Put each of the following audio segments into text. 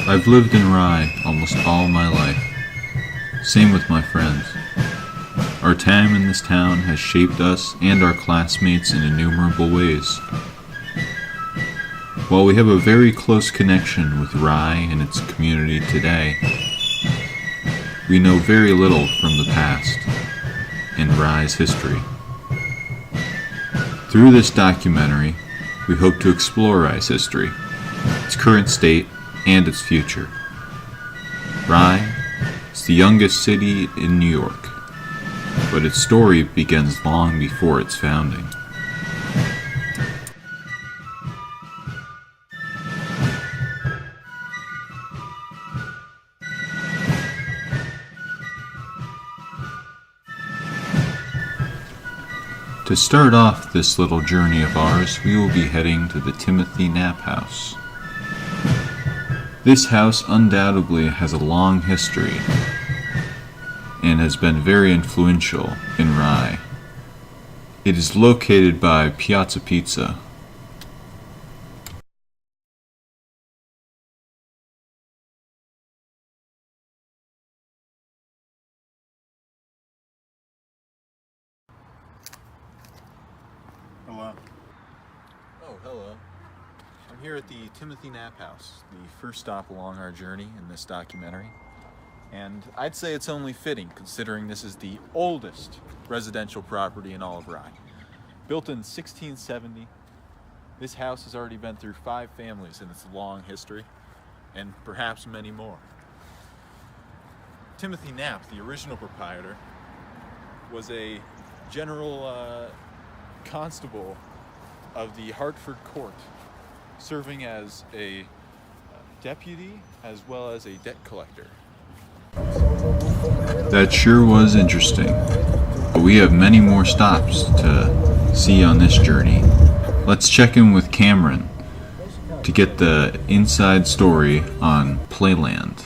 I've lived in Rye almost all my life. Same with my friends. Our time in this town has shaped us and our classmates in innumerable ways. While we have a very close connection with Rye and its community today, we know very little from the past and Rye's history. Through this documentary, we hope to explore Rye's history, its current state, and its future. Rye is the youngest city in New York, but its story begins long before its founding. To start off this little journey of ours, we will be heading to the Timothy Knapp House. This house undoubtedly has a long history and has been very influential in Rye. It is located by Piazza Pizza. Hello. Oh, hello. I'm here at the Timothy Knapp House, the first stop along our journey in this documentary. And I'd say it's only fitting, considering this is the oldest residential property in all of Rye. Built in 1670, this house has already been through 5 families in its long history, and perhaps many more. Timothy Knapp, the original proprietor, was a general constable of the Hartford court, serving as a deputy as well as a debt collector. That sure was interesting, but we have many more stops to see on this journey. Let's check in with Cameron to get the inside story on Playland.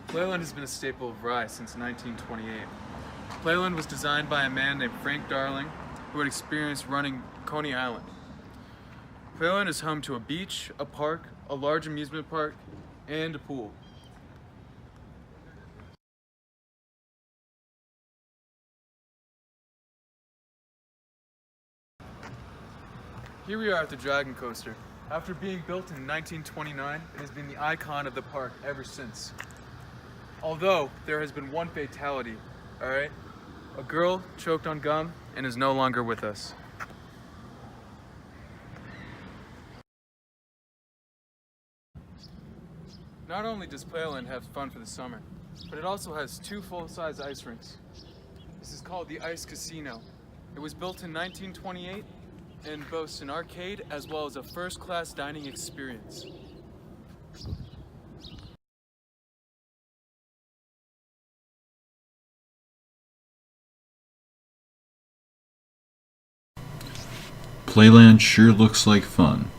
Playland has been a staple of Rye since 1928. Playland was designed by a man named Frank Darling, who had experience running Coney Island. Playland is home to a beach, a park, a large amusement park, and a pool. Here we are at the Dragon Coaster. After being built in 1929, it has been the icon of the park ever since. Although there has been one fatality, alright? A girl choked on gum and is no longer with us. Not only does Playland have fun for the summer, but it also has 2 full-size ice rinks. This is called the Ice Casino. It was built in 1928 and boasts an arcade as well as a first-class dining experience. Playland sure looks like fun.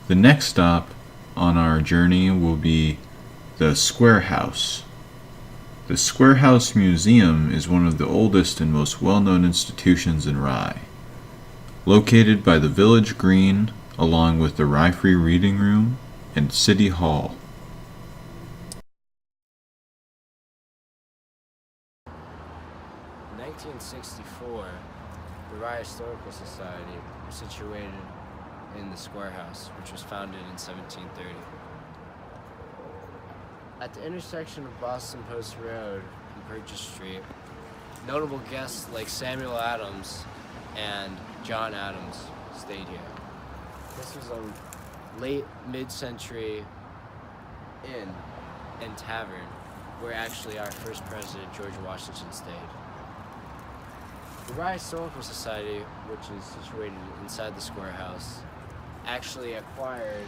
The next stop on our journey will be the Square House. The Square House Museum is one of the oldest and most well-known institutions in Rye. Located by the Village Green, along with the Rye Free Reading Room and City Hall. In 1964, the Rye Historical Society was situated in the Square House, which was founded in 1730. At the intersection of Boston Post Road and Purchase Street, notable guests like Samuel Adams and John Adams stayed here. This was a late mid-century inn and tavern where actually our first president, George Washington, stayed. The Rye Historical Society, which is situated inside the Square House, actually acquired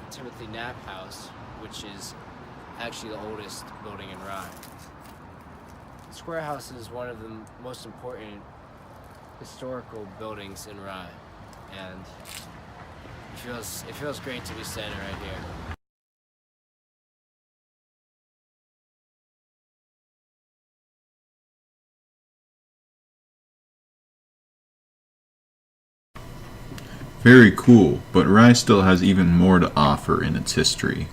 the Timothy Knapp House, which is actually the oldest building in Rye. The Square House is one of the most important historical buildings in Rye, and it feels great to be standing right here. Very cool, but Rye still has even more to offer in its history,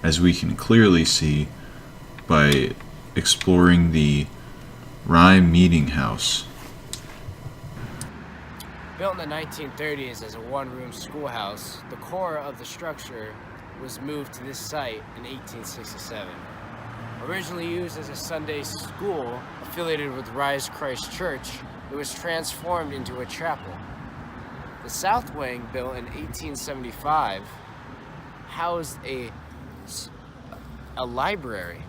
as we can clearly see by exploring the Rye Meeting House. Built in the 1930s as a one-room schoolhouse, the core of the structure was moved to this site in 1867. Originally used as a Sunday school affiliated with Rise Christ Church, it was transformed into a chapel. The south wing, built in 1875, housed a library.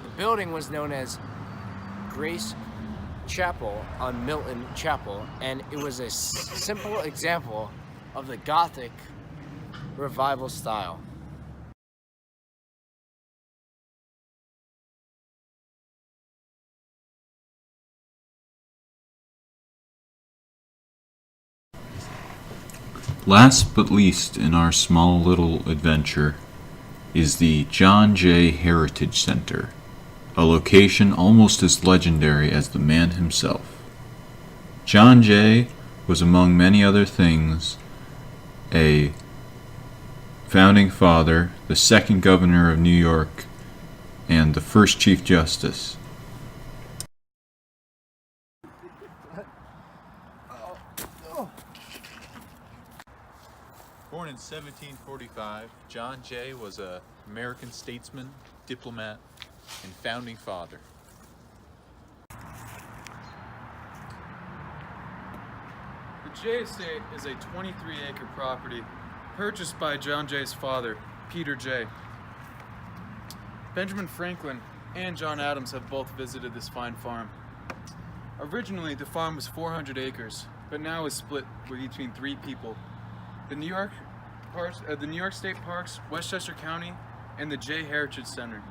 The building was known as Grace Chapel on Milton Chapel, and it was a simple example of the Gothic revival style. Last but least in our small little adventure is the John Jay Heritage Center, a location almost as legendary as the man himself. John Jay was, among many other things, a founding father, the second governor of New York, and the first Chief Justice. Born in 1745, John Jay was an American statesman, diplomat, and founding father. The Jay Estate is a 23-acre property purchased by John Jay's father, Peter Jay. Benjamin Franklin and John Adams have both visited this fine farm. Originally, the farm was 400 acres, but now is split between 3 people. The New York State Parks, Westchester County, and the Jay Heritage Center.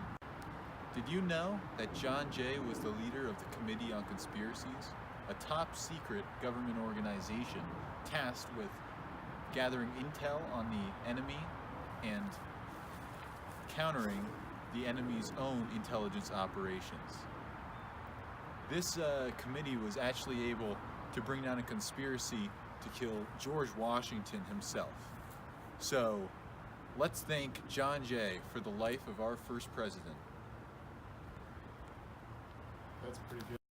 Did you know that John Jay was the leader of the Committee on Conspiracies, a top secret government organization tasked with gathering intel on the enemy and countering the enemy's own intelligence operations? This committee was actually able to bring down a conspiracy to kill George Washington himself. So, let's thank John Jay for the life of our first president. That's pretty good.